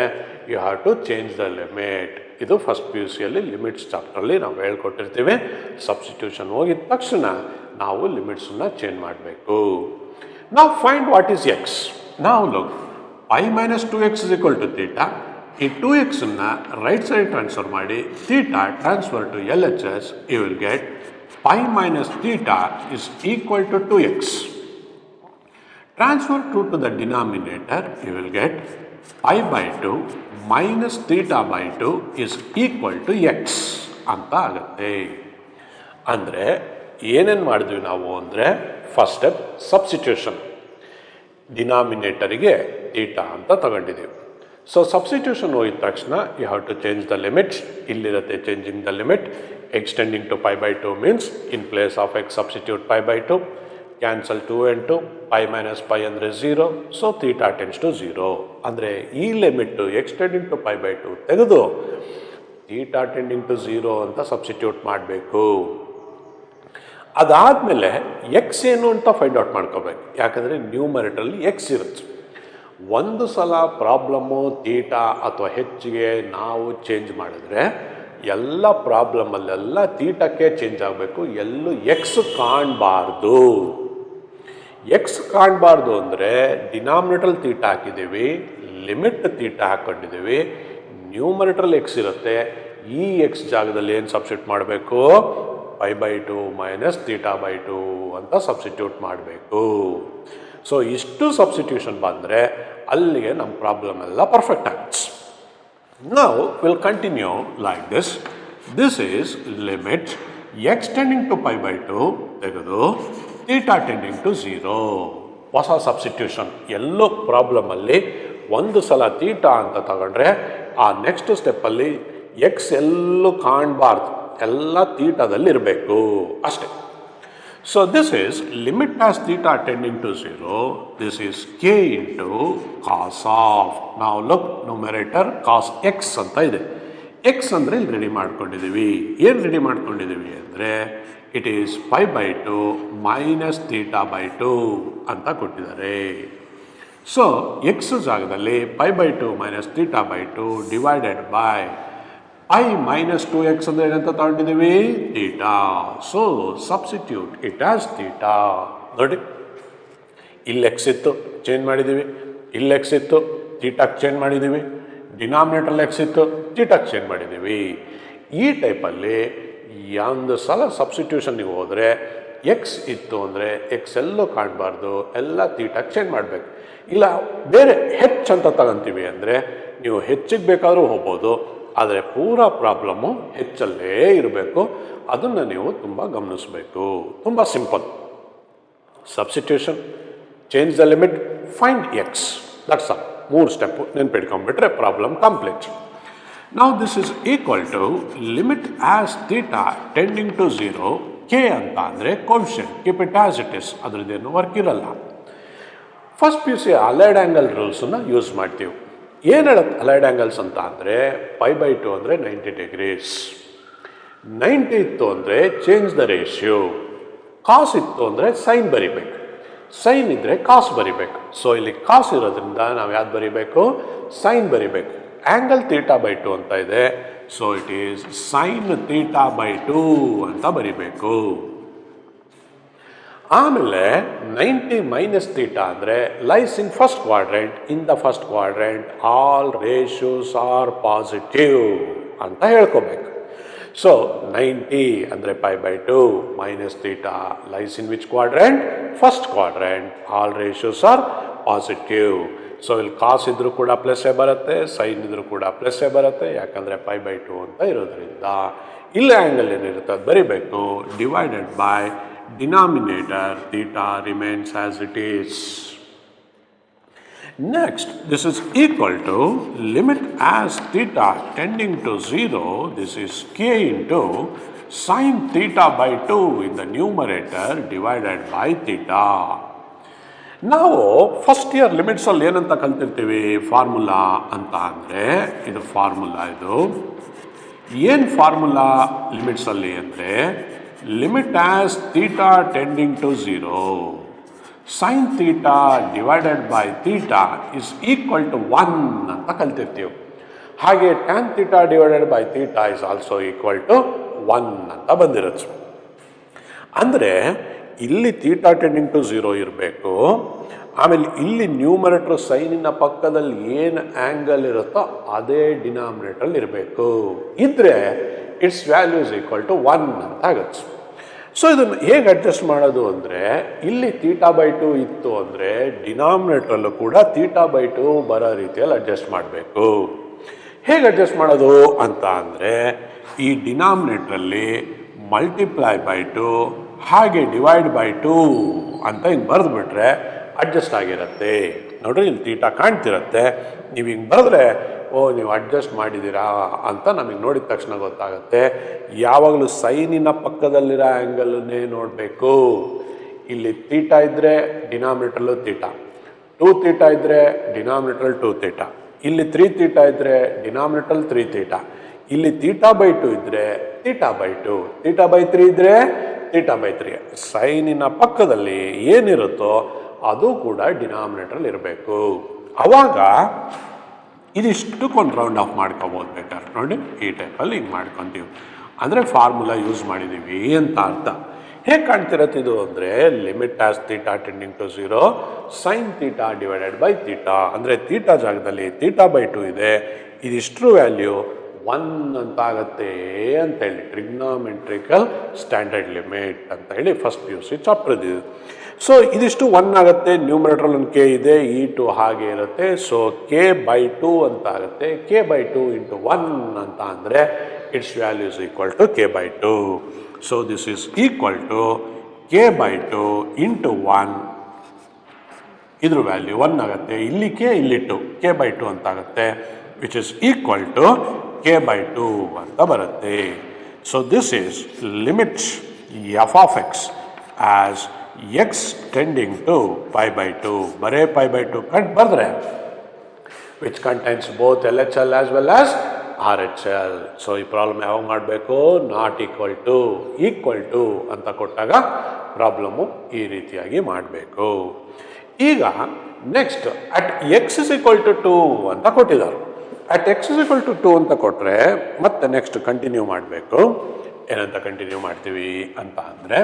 you have to change the limit. ಇದು first PUCಯಲ್ಲಿ limits ಚಾಪ್ಟ್ರಲ್ಲಿ ನಾವು ಹೇಳ್ಕೊಟ್ಟಿರ್ತೀವಿ. ಸಬ್ಸ್ಟಿಟ್ಯೂಷನ್ ಹೋಗಿದ ತಕ್ಷಣ ನಾವು ಲಿಮಿಟ್ಸನ್ನು ಚೇಂಜ್ ಮಾಡಬೇಕು. ನಾವು ಫೈಂಡ್ ವಾಟ್ ಈಸ್ x. ನಾವು look, pi minus 2x is equal to theta. ಈ 2x ಅನ್ನು ರೈಟ್ ಸೈಡ್ ಟ್ರಾನ್ಸ್ಫರ್ ಮಾಡಿ theta transfer to LHS, you will get pi minus theta is equal to 2x. Transfer 2 to the denominator, you will get pi by 2 minus theta by 2 is equal to x ಅಂತ ಆಗುತ್ತೆ. ಅಂದರೆ ಏನೇನು ಮಾಡಿದ್ವಿ ನಾವು ಅಂದರೆ first step substitution. ಡಿನಾಮಿನೇಟರಿಗೆ theta ಅಂತ ತಗೊಂಡಿದ್ದೀವಿ. ಸೊ ಸಬ್ಸ್ಟಿಟ್ಯೂಷನ್ ಹೋಗಿದ ತಕ್ಷಣ you have to change the limits. ಇಲ್ಲಿರುತ್ತೆ changing the limit. Extending to pi by 2 means in place of x substitute pi by 2. Cancel 2 and 2. pi minus pi ಅಂದರೆ 0. So theta tends to 0. ಅಂದರೆ ಈ limit extending to pi by 2 ತೆಗೆದು theta tending to 0 ಅಂತ substitute ಮಾಡಬೇಕು. ಅದಾದಮೇಲೆ X ಏನು ಅಂತ find out ಮಾಡ್ಕೋಬೇಕು. ಯಾಕಂದರೆ ನ್ಯೂಮರೇಟರಲ್ಲಿ ಎಕ್ಸ್ ಇರುತ್ತೆ. ಒಂದು ಸಲ ಪ್ರಾಬ್ಲಮ್ಮು ಥೀಟಾ ಅಥವಾ ಹೆಚ್ಚಿಗೆ ನಾವು ಚೇಂಜ್ ಮಾಡಿದ್ರೆ ಎಲ್ಲ ಪ್ರಾಬ್ಲಮಲ್ಲೆಲ್ಲ ತೀಟಕ್ಕೆ ಚೇಂಜ್ ಆಗಬೇಕು, ಎಲ್ಲೂ ಎಕ್ಸ್ ಕಾಣಬಾರ್ದು. ಎಕ್ಸ್ ಕಾಣಬಾರ್ದು ಅಂದರೆ ಡಿನಾಮಿನೇಟರ್ ತೀಟ ಹಾಕಿದ್ದೀವಿ, ಲಿಮಿಟ್ ತೀಟ ಹಾಕ್ಕೊಂಡಿದ್ದೀವಿ, ನ್ಯೂಮರೇಟರ್ ಎಕ್ಸ್ ಇರುತ್ತೆ. ಈ ಎಕ್ಸ್ ಜಾಗದಲ್ಲಿ ಏನು ಸಬ್ಸ್ಟಿಟ್ಯೂಟ್ ಮಾಡಬೇಕು? π/2 ಮೈನಸ್ θ/2 ಅಂತ ಸಬ್ಸ್ಟಿಟ್ಯೂಟ್ ಮಾಡಬೇಕು. ಸೊ ಇಷ್ಟು ಸಬ್ಸ್ಟಿಟ್ಯೂಷನ್ ಬಂದರೆ ಅಲ್ಲಿಗೆ ನಮ್ಮ ಪ್ರಾಬ್ಲಮ್ ಎಲ್ಲ ಪರ್ಫೆಕ್ಟ್ ಆಗುತ್ತೆ. Now we'll continue like this. This is limit x tending to π/2 ತೆಗೆದು θ tending to 0. ಹೊಸ ಸಬ್ಸ್ಟಿಟ್ಯೂಷನ್. ಎಲ್ಲೋ ಪ್ರಾಬ್ಲಮಲ್ಲಿ ಒಂದು ಸಲ ತೀಟ ಅಂತ ತಗೊಂಡ್ರೆ ಆ ನೆಕ್ಸ್ಟ್ ಸ್ಟೆಪ್ಪಲ್ಲಿ ಎಕ್ಸ್ ಎಲ್ಲೂ ಕಾಣಬಾರ್ದು, ಎಲ್ಲ ತೀಟದಲ್ಲಿ ಇರಬೇಕು ಅಷ್ಟೇ. So this is limit as theta tending to 0. This is K into cos of, ನಾವು ಲುಕ್ ನ್ಯೂಮರೇಟರ್ ಕಾಸ್ ಎಕ್ಸ್ ಅಂತ ಇದೆ. ಎಕ್ಸ್ ಅಂದರೆ ಇಲ್ಲಿ ರೆಡಿ ಮಾಡ್ಕೊಂಡಿದ್ದೀವಿ. ಏನು ರೆಡಿ ಮಾಡ್ಕೊಂಡಿದ್ದೀವಿ ಅಂದರೆ ಇಟ್ ಈಸ್ π/2 ಮೈನಸ್ θ/2 ಅಂತ ಕೊಟ್ಟಿದ್ದಾರೆ. ಸೊ ಎಕ್ಸ್ ಜಾಗದಲ್ಲಿ π/2 minus θ/2 divided by I minus 2x ಅಂದರೆ ಏನಂತ ತಗೊಂಡಿದ್ದೀವಿ? Theta. So substitute it as theta. ನೋಡಿ, ಇಲ್ಲಿ ಎಕ್ಸ್ ಇತ್ತು, ಚೇಂಜ್ ಮಾಡಿದ್ದೀವಿ. ಇಲ್ಲಿ ಎಕ್ಸ್ ಇತ್ತು, ಥೀಟಾಕ್ಕೆ ಚೇಂಜ್ ಮಾಡಿದ್ದೀವಿ. ಡಿನಾಮಿನೇಟರ್ ಎಕ್ಸ್ ಇತ್ತು, ಥೀಟಾಕ್ಕೆ ಚೇಂಜ್ ಮಾಡಿದ್ದೀವಿ. ಈ ಟೈಪಲ್ಲಿ ಒಂದು ಸಲ ಸಬ್ಸ್ಟಿಟ್ಯೂಷನ್ಗೆ ಹೋದರೆ ಎಕ್ಸ್ ಇತ್ತು ಅಂದರೆ ಎಕ್ಸ್ ಎಲ್ಲೂ ಕಾಣಬಾರ್ದು, ಎಲ್ಲ ಥೀಟಾಕ್ಕೆ ಚೇಂಜ್ ಮಾಡಬೇಕು. ಇಲ್ಲ ಬೇರೆ ಹೆಚ್ಚು ಅಂತ ತಗೊಂತೀವಿ ಅಂದರೆ ನೀವು ಹೆಚ್ಚಿಗೆ ಬೇಕಾದರೂ ಹೋಗ್ಬೋದು, ಆದರೆ ಪೂರಾ ಪ್ರಾಬ್ಲಮ್ಮು ಹೆಚ್ಚಲ್ಲೇ ಇರಬೇಕು. ಅದನ್ನು ನೀವು ತುಂಬ ಗಮನಿಸಬೇಕು. ತುಂಬ simple. Substitution, change the limit, find x, that's all. 3 step ನೆನ್ಪಿಟ್ಕೊಂಡ್ಬಿಟ್ರೆ ಪ್ರಾಬ್ಲಮ್ ಕಂಪ್ಲೀಟ್. ನಾವು this is equal to limit as theta tending to 0. K ಅಂತ ಅಂದರೆ coefficient, keep it as it is, ಅದರದ್ದೇನು ವರ್ಕ್ ಇರಲ್ಲ. First P U C allied angle ರೂಲ್ಸನ್ನು use ಮಾಡ್ತೀವಿ. ಏನು ಹೇಳುತ್ತೆ ಅಲೈಡ್ ಆ್ಯಂಗಲ್ಸ್ ಅಂತ ಅಂದರೆ π/2 ಅಂದರೆ 90 ಡಿಗ್ರೀಸ್. 90 ಇತ್ತು ಅಂದರೆ ಚೇಂಜ್ ದ ರೇಷಿಯೋ. ಕಾಸ್ ಇತ್ತು ಅಂದರೆ ಸೈನ್ ಬರಿಬೇಕು, ಸೈನ್ ಇದ್ದರೆ ಕಾಸ್ ಬರಿಬೇಕು. ಸೊ ಇಲ್ಲಿ ಕಾಸ್ ಇರೋದ್ರಿಂದ ನಾವು ಯಾವ್ದು ಬರಿಬೇಕು? ಸೈನ್ ಬರಿಬೇಕು. ಆ್ಯಂಗಲ್ θ/2 ಅಂತ ಇದೆ, ಸೊ ಇಟ್ ಈಸ್ ಸೈನ್ θ/2 ಅಂತ ಬರಿಬೇಕು. ಆಮೇಲೆ 90 ಮೈನಸ್ ಥೀಟಾ ಅಂದರೆ lies in first quadrant. In the first quadrant all ratios are positive ಅಂತ ಹೇಳ್ಕೋಬೇಕು. ಸೊ 90 ಅಂದರೆ π/2 minus theta lies in which quadrant? First quadrant. All ratios are positive. So ಇಲ್ಲಿ cos ಇದ್ರೂ ಕೂಡ ಪ್ಲಸ್ಸೇ ಬರುತ್ತೆ, ಸೈನ್ ಇದ್ರೂ ಕೂಡ ಪ್ಲಸ್ಸೇ ಬರುತ್ತೆ, ಯಾಕಂದರೆ π/2 ಅಂತ ಇರೋದ್ರಿಂದ. ಇಲ್ಲಿ ಆ್ಯಂಗಲ್ ಏನಿರುತ್ತೆ ಅದು ಬರಿಬೇಕು. Divided by denominator theta remains as it is. Next, this is equal to limit as theta tending to 0. This is k into sin θ/2 in the numerator divided by theta. ನಾವು ಫಸ್ಟ್ ಇಯರ್ ಲಿಮಿಟ್ಸಲ್ಲಿ ಏನಂತ ಕಲ್ತಿರ್ತೀವಿ? Formula ಅಂತ ಅಂದರೆ ಇದು formula. ಇದು ಏನು formula ಲಿಮಿಟ್ಸಲ್ಲಿ ಅಂದರೆ limit as theta tending to 0 sine theta divided by theta is equal to 1 ಅಂತ ಕಲ್ತಿರ್ತೀವಿ. ಹಾಗೆ tan theta divided by theta is also equal to 1 ಅಂತ ಬಂದಿರುತ್ತೆ. ಅಂದರೆ ಇಲ್ಲಿ ಥೀಟಾ ಟೆಂಡಿಂಗ್ ಟು 0 ಇರಬೇಕು. ಆಮೇಲೆ ಇಲ್ಲಿ ನ್ಯೂಮರೇಟರ್ ಸೈನಿನ ಪಕ್ಕದಲ್ಲಿ ಏನು ಆ್ಯಂಗಲ್ ಇರುತ್ತೋ ಅದೇ ಡಿನಾಮಿನೇಟ್ರಲ್ಲಿ ಇರಬೇಕು. ಇದ್ದರೆ its value is equal to 1 ಅಂತ ಆಗುತ್ತೆ. ಸೊ ಇದನ್ನು ಹೇಗೆ ಅಡ್ಜಸ್ಟ್ ಮಾಡೋದು ಅಂದರೆ ಇಲ್ಲಿ θ/2 ಇತ್ತು ಅಂದರೆ ಡಿನಾಮಿನೇಟ್ರಲ್ಲೂ ಕೂಡ θ/2 ಬರೋ ರೀತಿಯಲ್ಲಿ ಅಡ್ಜಸ್ಟ್ ಮಾಡಬೇಕು. ಹೇಗೆ ಅಡ್ಜಸ್ಟ್ ಮಾಡೋದು ಅಂತ ಅಂದರೆ ಈ ಡಿನಾಮಿನೇಟ್ರಲ್ಲಿ ಮಲ್ಟಿಪ್ಲೈ ಬೈ 2 ಹಾಗೆ ಡಿವೈಡ್ ಬೈ 2 ಅಂತ ಹಿಂಗೆ ಬರೆದುಬಿಟ್ರೆ ಅಡ್ಜಸ್ಟ್ ಆಗಿರುತ್ತೆ. ನೋಡ್ರಿ ಇಲ್ಲಿ ಥೀಟಾ ಕಾಣ್ತಿರುತ್ತೆ, ನೀವು ಹಿಂಗೆ ಬರೆದ್ರೆ ಓ ನೀವು ಅಡ್ಜಸ್ಟ್ ಮಾಡಿದ್ದೀರಾ ಅಂತ ನಮಗೆ ನೋಡಿದ ತಕ್ಷಣ ಗೊತ್ತಾಗುತ್ತೆ. ಯಾವಾಗಲೂ ಸೈನಿನ ಪಕ್ಕದಲ್ಲಿರೋ ಆ್ಯಂಗಲನ್ನೇ ನೋಡಬೇಕು. ಇಲ್ಲಿ ಥೀಟಾ ಇದ್ದರೆ ಡಿನಾಮಿನೇಟ್ರಲ್ಲೂ ಥೀಟಾ, 2 ಥೀಟಾ ಇದ್ದರೆ ಡಿನಾಮಿನೇಟ್ರಲ್ಲಿ 2 ಥೀಟಾ, ಇಲ್ಲಿ 3 ಥೀಟಾ ಇದ್ದರೆ ಡಿನಾಮಿನೇಟ್ರಲ್ಲಿ 3 ಥೀಟಾ, ಇಲ್ಲಿ θ/2 ಇದ್ದರೆ θ/2, θ/3 ಇದ್ದರೆ θ/3. ಸೈನಿನ ಪಕ್ಕದಲ್ಲಿ ಏನಿರುತ್ತೋ ಅದು ಕೂಡ ಡಿನಾಮಿನೇಟ್ರಲ್ಲಿ ಇರಬೇಕು. ಆವಾಗ ಇದಿಷ್ಟಕ್ಕೊಂದು ರೌಂಡ್ ಆಫ್ ಮಾಡ್ಕೋಬೋದು ಬೇಕಾದ್ರೆ ನೋಡಿ ಈ ಟೈಪಲ್ಲಿ ಹಿಂಗೆ ಮಾಡ್ಕೊತೀವಿ ಅಂದರೆ ಫಾರ್ಮುಲಾ ಯೂಸ್ ಮಾಡಿದ್ದೀವಿ ಅಂತ ಅರ್ಥ. ಹೇಗೆ ಕಾಣ್ತಿರತ್ತೆ ಇದು ಅಂದರೆ limit as theta tending to 0 sine theta divided by theta ಅಂದರೆ ಥೀಟಾ ಜಾಗದಲ್ಲಿ ಥೀಟಾ ಬೈ 2 ಇದೆ, ಇದಿಷ್ಟರ ವ್ಯಾಲ್ಯೂ 1 ಅಂತ ಆಗುತ್ತೆ ಅಂತ ಹೇಳಿ ಟ್ರಿಗ್ನಾಮೆಟ್ರಿಕಲ್ ಸ್ಟ್ಯಾಂಡರ್ಡ್ ಲಿಮಿಟ್ ಅಂತ ಹೇಳಿ ಫಸ್ಟ್ PUC ಚಾಪ್ಟರ್ ಇದು. ಸೊ ಇದಿಷ್ಟು 1 ಆಗುತ್ತೆ, ನ್ಯೂಮರೇಟರ್ ಒಂದು ಕೆ ಇದೆ, E2 ಹಾಗೆ ಇರುತ್ತೆ. ಸೊ k/2 ಅಂತ ಆಗುತ್ತೆ. k/2 ಇಂಟು 1 ಅಂತ ಅಂದರೆ its value is equal to k/2. So this is equal to k/2 into 1. ಇದ್ರ ವ್ಯಾಲ್ಯೂ 1 ಆಗುತ್ತೆ, ಇಲ್ಲಿ k ಇಲ್ಲಿ 2 k/2 ಅಂತ ಆಗುತ್ತೆ, which is equal to k/2 ಅಂತ ಬರುತ್ತೆ. So this is limit f of x as x tending to π/2 ಬರೇ π/2 ಕಂಡು ಬರೆದ್ರೆ which contains both LHL as well as RHL. So ಈ ಪ್ರಾಬ್ಲಮ್ ಯಾವಾಗ ಮಾಡಬೇಕು, ನಾಟ್ ಈಕ್ವಲ್ ಟು ಅಂತ ಕೊಟ್ಟಾಗ ಪ್ರಾಬ್ಲಮ್ಮು ಈ ರೀತಿಯಾಗಿ ಮಾಡಬೇಕು. ಈಗ next at x is equal to 2 ಅಂತ ಕೊಟ್ಟಿದ್ದಾರೆ. At x is equal to 2 ಅಂತ ಕೊಟ್ಟರೆ ಮತ್ತೆ ನೆಕ್ಸ್ಟ್ ಕಂಟಿನ್ಯೂ ಮಾಡಬೇಕು. ಏನಂತ ಕಂಟಿನ್ಯೂ ಮಾಡ್ತೀವಿ ಅಂತ ಅಂದರೆ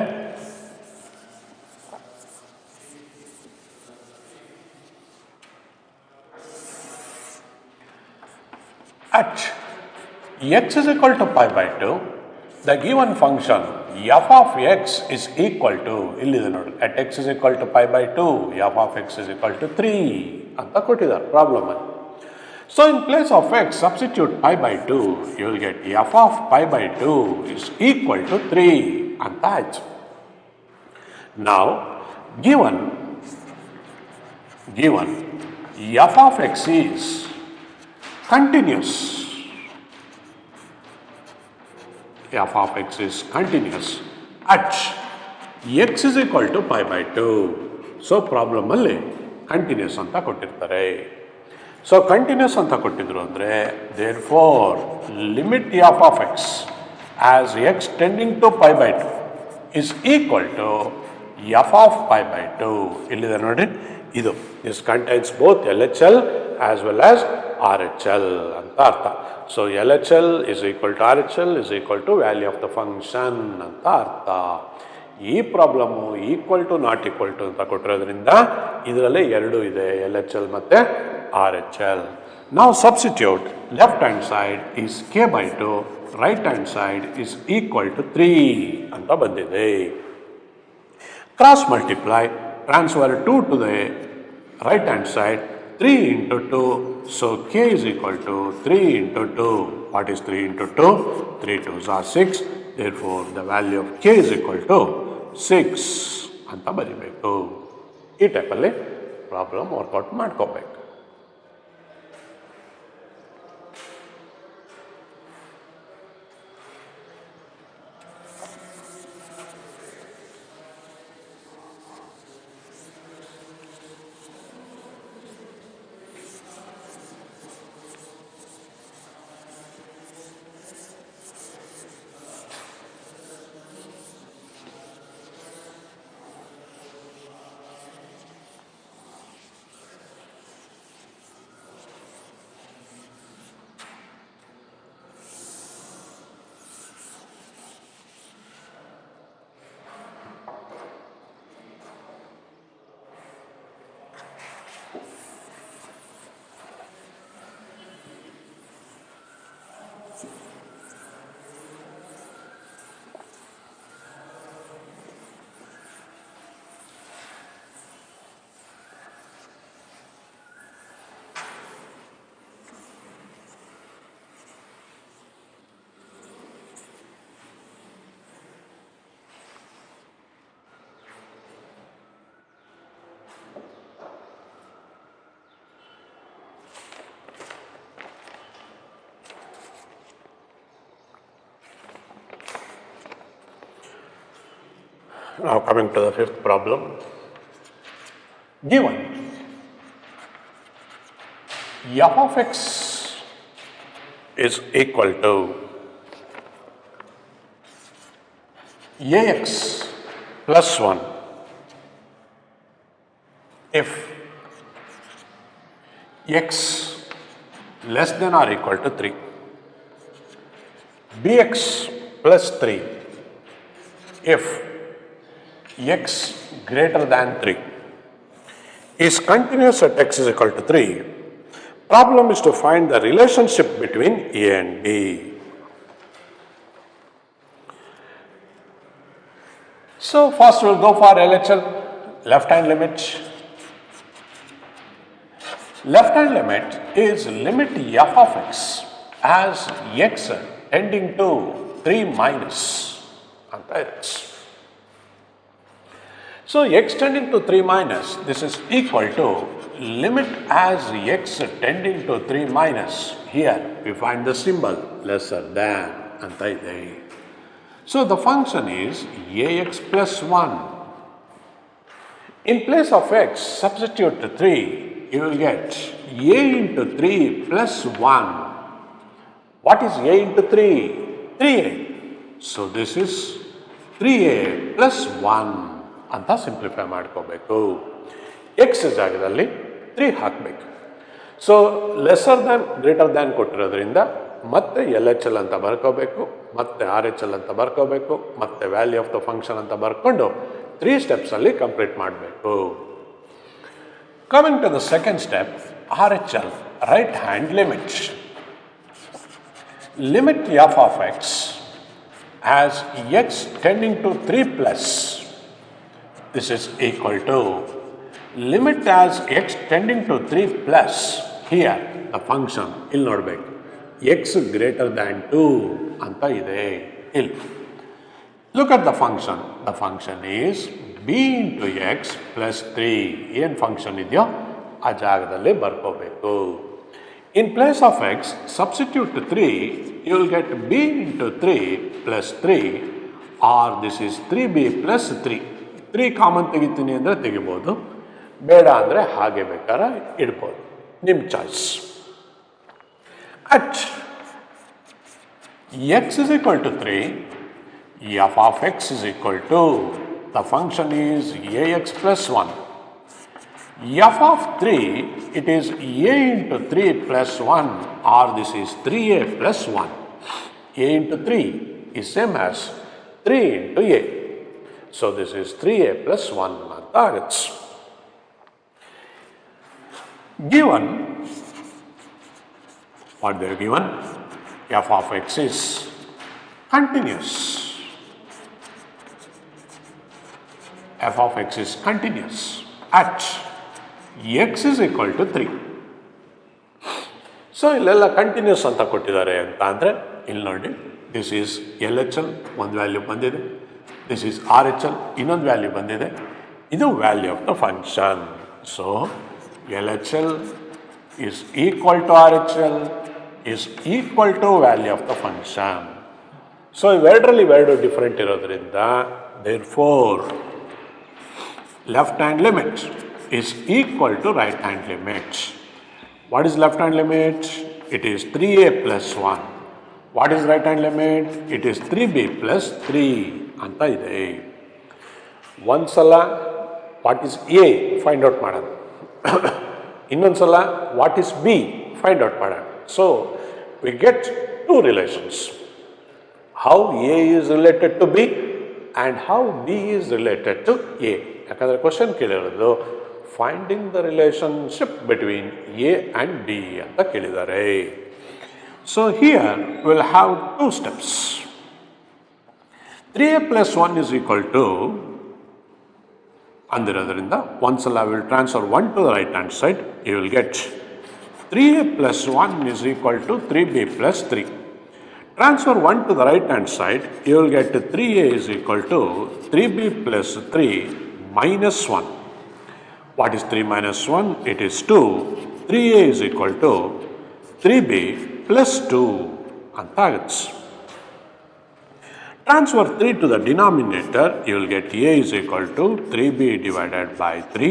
at x is equal to π/2, the given function f of x is equal to, ಇಲ್ಲಿದೆ ನೋಡಿ, at x is equal to π/2, f of x is equal to 3 ಅಂತ ಕೊಟ್ಟಿದ್ದಾರೆ ಪ್ರಾಬ್ಲಮ್ ಅಲ್ಲಿ. So in place of x, substitute π/2, you will get f of π/2 is equal to 3 ಅಂತ ಆಯ್ತು. Now given f of x is continuous, f of x is continuous at x is equal to π/2. So problem ಅಲ್ಲಿ continuous ಅಂತ ಕೊಟ್ಟಿರ್ತಾರೆ. So continuous ಅಂತ ಕೊಟ್ಟಿದ್ರು ಅಂದರೆ therefore limit f of x as x tending to π/2 is equal to f of π/2. ಇಲ್ಲಿದೆ ನೋಡಿ, ಇದು this contains both LHL as well as RHL ಅಂತ ಅರ್ಥ. So LHL is equal to RHL is equal to value of the function ಅಂತ ಅರ್ಥ. ಈ problem equal to not equal to ಅಂತ ಕೊಟ್ಟಿರೋದ್ರಿಂದ ಇದರಲ್ಲೇ ಎರಡು ಇದೆ, LHL ಮತ್ತು RHL. ನಾವು substitute left hand side is k/2, right hand side is equal to 3 ಅಂತ ಬಂದಿದೆ. Cross multiply, transfer 2 to the right hand side, 3 into 2, so k is equal to 3 into 2. What is 3 into 2? 3 2s are 6, therefore the value of k is equal to 6 ಅಂತ ಬರಿಬೇಕು. ಈ ಟೈಪಲ್ಲಿ problem workout ಮಾಡ್ಕೋಬೇಕು. Now coming to the fifth problem. Given f of x is equal to ax plus 1 if x less than or equal to 3. Bx plus 3 if x greater than 3 is continuous at x is equal to 3. Problem is to find the relationship between A and B. So first we'll go for LHL, left hand limit. Left hand limit is limit f of x as x tending to 3 minus ಅಂತ ಇರುತ್ತೆ. So x tending to 3 minus, this is equal to limit as x tending to 3 minus. Here we find the symbol lesser than ಅಂತ ಇದೆ. So the function is ax plus 1. In place of x, substitute 3, you will get a into 3 plus 1. What is a into 3? 3a. So this is 3a plus 1 ಅಂತ simplify ಮಾಡ್ಕೋಬೇಕು. X ಜಾಗದಲ್ಲಿ 3 ಹಾಕಬೇಕು. So lesser than greater than ಕೊಟ್ಟಿರೋದ್ರಿಂದ ಮತ್ತೆ L H L ಅಂತ ಬರ್ಕೋಬೇಕು, ಮತ್ತೆ R H L ಅಂತ ಬರ್ಕೋಬೇಕು, ಮತ್ತೆ ವ್ಯಾಲ್ಯೂ ಆಫ್ ದ ಫಂಕ್ಷನ್ ಅಂತ ಬರ್ಕೊಂಡು 3 ಸ್ಟೆಪ್ಸಲ್ಲಿ ಕಂಪ್ಲೀಟ್ ಮಾಡಬೇಕು. Coming to the second step, R H L right hand limit. Limit f of x as x tending to 3 plus, this is equal to limit as x tending to 3 plus, here the function ಇಲ್ಲಿ ನೋಡಬೇಕು x greater than 2 ಅಂತ ಇದೆ ಇಲ್ಲಿ. Look at the function is b into x plus 3. ಏನು function ಇದೆಯೋ ಆ ಜಾಗದಲ್ಲಿ ಬರ್ಕೋಬೇಕು. In place of x, substitute 3, you will get b into 3 plus 3, or this is 3b plus 3. 3 common ತೆಗಿತೀನಿ ಅಂದರೆ ತೆಗಿಬೋದು, ಬೇಡ ಅಂದರೆ ಹಾಗೆ ಬೇಕಾದ್ರೆ ಇಡ್ಬೋದು, ನಿಮ್ಮ choice. At x is equal to 3, f of x is equal to, the function is ax plus 1. F of 3, it is a into 3 plus 1, or this is 3a plus 1. A into 3 is same as 3 into a. So this is 3a plus 1 ಅಂತ ಆಗುತ್ತೆ. Given, what they are given, f of x is continuous. F of x is continuous at x is equal to 3. So ಇಲ್ಲೆಲ್ಲ continuous ಅಂತ ಕೊಟ್ಟಿದ್ದಾರೆ ಅಂತ ಅಂದರೆ ಇಲ್ಲಿ ನೋಡಿ, this is L H L ಒಂದು ವ್ಯಾಲ್ಯೂ ಬಂದಿದೆ, this is R H L ಇನ್ನೊಂದು ವ್ಯಾಲ್ಯೂ ಬಂದಿದೆ, ಇದು value of the function. So L H L is equal to R H L is equal to value of the function. So ಇವೆರಡರಲ್ಲಿ ಇವೆರಡು different ಇರೋದ್ರಿಂದ therefore left hand limit is equal to right hand limit. What is left hand limit? It is 3a plus 1. What is right hand limit? It is 3b plus 3 ಅಂತ ಇದೆ. ಒಂದ್ಸಲ what is a find out ಮಾಡೋಣ, ಇನ್ನೊಂದ್ಸಲ what is b find out ಮಾಡೋಣ. So we get two relations, how a is related to b and how b is related to a. ಯಾಕಂದರೆ question ಕೇಳಿರೋದು finding the relationship between a and b ಅಂತ ಕೇಳಿದ್ದಾರೆ. So here will have two steps. 3a plus 1 is equal to ಅಂದಿರೋದ್ರಿಂದ ಒಂದ್ಸಲ will transfer 1 to the right hand side. You will get 3a plus 1 is equal to 3b plus 3. Transfer 1 to the right hand side. You will get 3a is equal to 3b plus 3 minus 1. What is 3 minus 1? It is 2. 3a is equal to 3b plus 2 ಅಂತ ಆಗುತ್ತೆ. Transfer 3 to the denominator, you will get a is equal to 3b divided by 3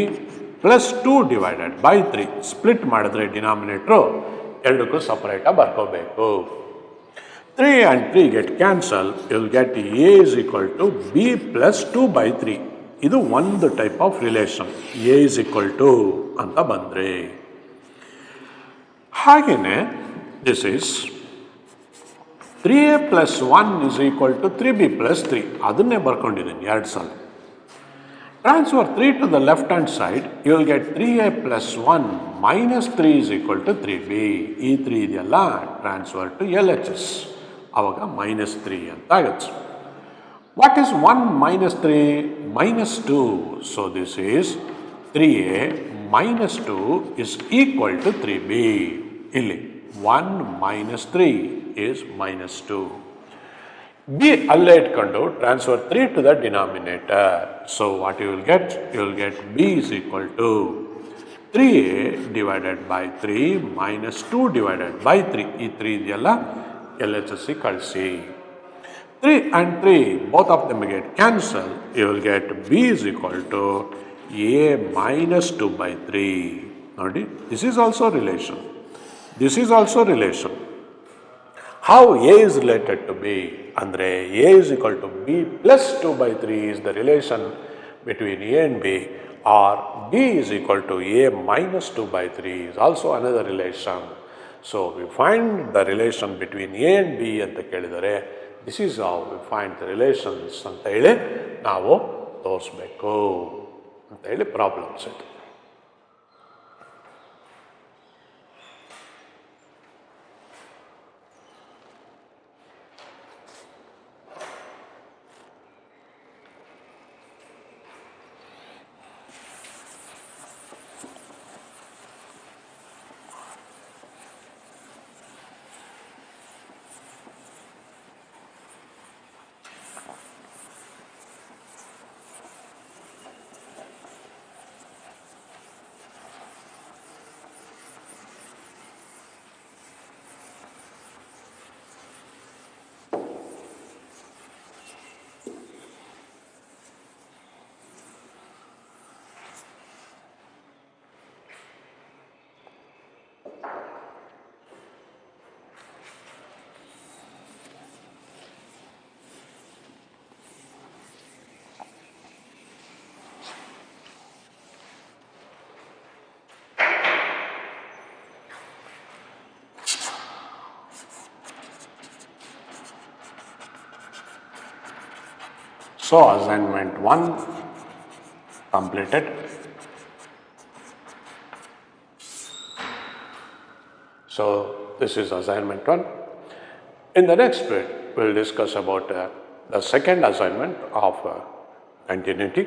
plus 2 divided by 3. Split ಮಾಡಿದ್ರೆ denominator ಎರಡಕ್ಕೂ ಸಪರೇಟಾಗಿ ಬರ್ಕೋಬೇಕು. 3 and 3 get cancel, you will get a is equal to b plus 2 by 3. ಇದು ಒಂದು type of relation, a is equal to ಅಂತ ಬಂದರೆ. ಹಾಗೆಯೇ this is 3a plus 1 is equal to 3b plus 3 ಅದನ್ನೇ ಬರ್ಕೊಂಡಿದ್ದೀನಿ 2 ಸಲ. Transfer 3 to the left hand side, you will get 3a plus 1 minus 3 is equal to 3b. ಈ 3 ಇದೆಯಲ್ಲ transfer to LHS. ಆವಾಗ minus 3 ಅಂತ ಆಗುತ್ತೆ. What is 1 minus 3? Minus 2. So this is 3a minus 2 is equal to 3b. ಇಲ್ಲಿ 1 minus 3 is minus 2. b ಅಲ್ಲೇ ಇಟ್ಕೊಂಡು transfer 3 to the denominator. So what you will get? You will get b is equal to 3a divided by 3 minus 2 divided by 3. ಈ 3 ಇದೆಯಲ್ಲ LHS ಕಳಿಸಿ. 3 and 3 both of them get cancel. You will get b is equal to a minus 2 by 3. ನೋಡಿ, this is also relation. This is also relation. How a is related to b? Andre a is equal to b plus 2 by 3 is the relation between a and b, or b is equal to a minus 2 by 3 is also another relation. So we find the relation between a and b ಅಂತ ಕೇಳಿದರೆ this is how we find the relations ಅಂತ ಹೇಳಿ ನಾವು ತೋರಿಸ್ಬೇಕು ಅಂತ ಹೇಳಿ problems ಇದು. So assignment 1 completed. So this is assignment 1. In the next bit, we will discuss about the second assignment of continuity.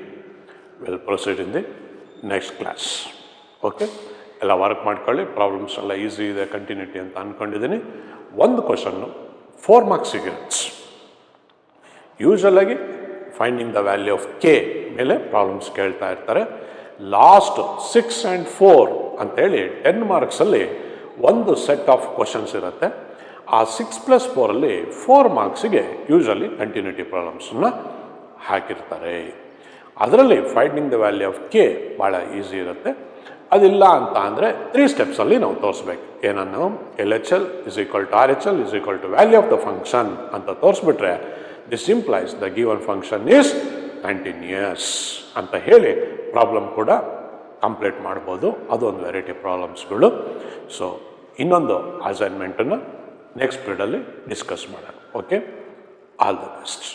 We will proceed in the next class. Okay? ಎಲ್ಲ work ಮಾಡ್ಕೊಳ್ಳಿ. Problems ಎಲ್ಲ easy ಇದೆ continuity ಅಂತ ಅಂದ್ಕೊಂಡಿದ್ದೀನಿ. ಒಂದು question 4 ಮಾರ್ಕ್ಸಿಗೆ ಇರುತ್ತೆ. ಯೂಶಲಾಗಿ finding the value of k ಮೇಲೆ ಪ್ರಾಬ್ಲಮ್ಸ್ ಕೇಳ್ತಾ ಇರ್ತಾರೆ. ಲಾಸ್ಟ್ 6 and 4 ಅಂತೇಳಿ 10 ಮಾರ್ಕ್ಸಲ್ಲಿ ಒಂದು ಸೆಟ್ ಆಫ್ ಕ್ವಶನ್ಸ್ ಇರುತ್ತೆ. ಆ 6+4 4 ಮಾರ್ಕ್ಸಿಗೆ ಯೂಶಲಿ ಕಂಟಿನ್ಯೂಟಿ ಪ್ರಾಬ್ಲಮ್ಸನ್ನು ಹಾಕಿರ್ತಾರೆ. ಅದರಲ್ಲಿ finding the value of K ಭಾಳ ಈಸಿ ಇರುತ್ತೆ. ಅದಿಲ್ಲ ಅಂತ ಅಂದರೆ 3 ಸ್ಟೆಪ್ಸಲ್ಲಿ ನಾವು ತೋರಿಸ್ಬೇಕು. ಏನನ್ನು LHL is equal to RHL is equal to value of the function ಅಂತ ತೋರಿಸ್ಬಿಟ್ರೆ this implies the given function is continuous ಅಂತ ಹೇಳಿ ಪ್ರಾಬ್ಲಮ್ ಕೂಡ ಕಂಪ್ಲೀಟ್ ಮಾಡ್ಬೋದು. ಅದೊಂದು ವೆರೈಟಿ ಪ್ರಾಬ್ಲಮ್ಸ್ಗಳು. ಸೊ ಇನ್ನೊಂದು ಅಸೈನ್ಮೆಂಟನ್ನು ನೆಕ್ಸ್ಟ್ ಪೀರಿಯಡಲ್ಲಿ ಡಿಸ್ಕಸ್ ಮಾಡೋಣ. Okay, all the best.